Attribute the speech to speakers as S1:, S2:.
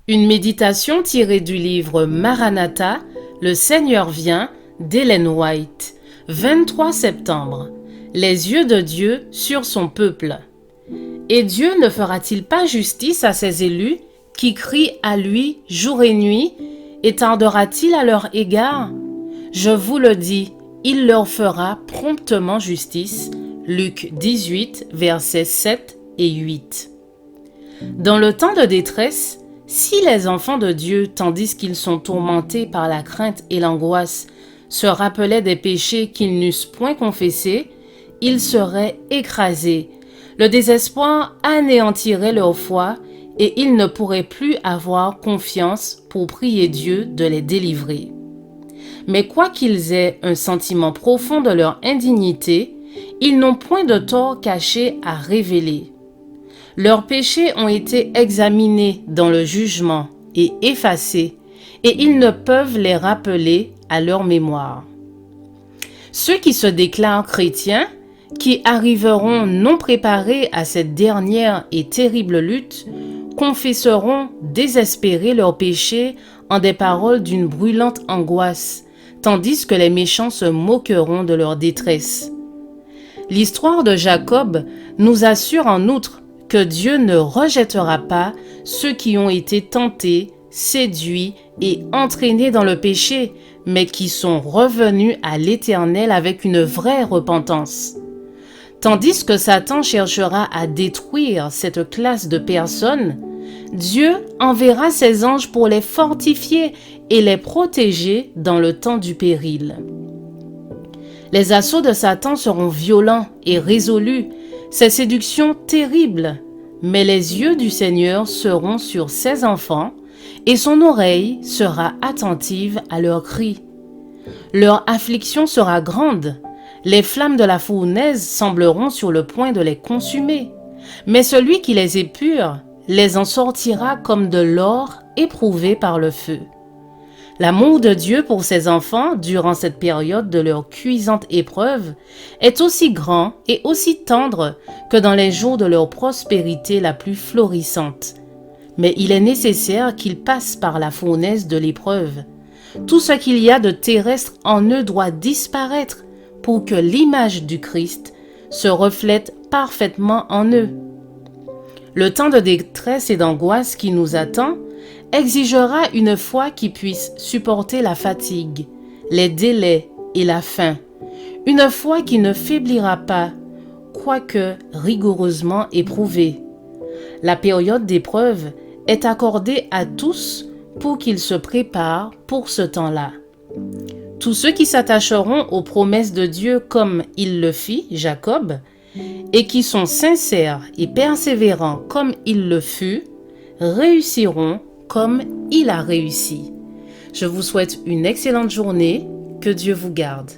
S1: Une méditation tirée du livre Maranatha, Le Seigneur vient d'Ellen White, 23 septembre. Les yeux de Dieu sur son peuple. Et Dieu ne fera-t-il pas justice à ses élus qui crient à lui jour et nuit, et tardera-t-il à leur égard? Je vous le dis, il leur fera promptement justice. Luc 18, versets 7 et 8. Dans le temps de détresse, si les enfants de Dieu, tandis qu'ils sont tourmentés par la crainte et l'angoisse, se rappelaient des péchés qu'ils n'eussent point confessés, ils seraient écrasés. Le désespoir anéantirait leur foi et ils ne pourraient plus avoir confiance pour prier Dieu de les délivrer. Mais quoiqu'ils aient un sentiment profond de leur indignité, ils n'ont point de tort caché à révéler. Leurs péchés ont été examinés dans le jugement et effacés, et ils ne peuvent les rappeler à leur mémoire. Ceux qui se déclarent chrétiens, qui arriveront non préparés à cette dernière et terrible lutte, confesseront désespérés leurs péchés en des paroles d'une brûlante angoisse, tandis que les méchants se moqueront de leur détresse. L'histoire de Jacob nous assure en outre que Dieu ne rejettera pas ceux qui ont été tentés, séduits et entraînés dans le péché, mais qui sont revenus à l'Éternel avec une vraie repentance. Tandis que Satan cherchera à détruire cette classe de personnes, Dieu enverra ses anges pour les fortifier et les protéger dans le temps du péril. Les assauts de Satan seront violents et résolus, ses séductions terribles, mais les yeux du Seigneur seront sur ses enfants et son oreille sera attentive à leurs cris. Leur affliction sera grande, les flammes de la fournaise sembleront sur le point de les consumer, mais celui qui les épure les en sortira comme de l'or éprouvé par le feu. L'amour de Dieu pour ses enfants durant cette période de leur cuisante épreuve est aussi grand et aussi tendre que dans les jours de leur prospérité la plus florissante. Mais il est nécessaire qu'ils passent par la fournaise de l'épreuve. Tout ce qu'il y a de terrestre en eux doit disparaître pour que l'image du Christ se reflète parfaitement en eux. Le temps de détresse et d'angoisse qui nous attend exigera une foi qui puisse supporter la fatigue, les délais et la faim. Une foi qui ne faiblira pas, quoique rigoureusement éprouvée. La période d'épreuve est accordée à tous pour qu'ils se préparent pour ce temps-là. Tous ceux qui s'attacheront aux promesses de Dieu comme il le fit, Jacob, et qui sont sincères et persévérants comme il le fut, réussiront comme il a réussi. Je vous souhaite une excellente journée. Que Dieu vous garde.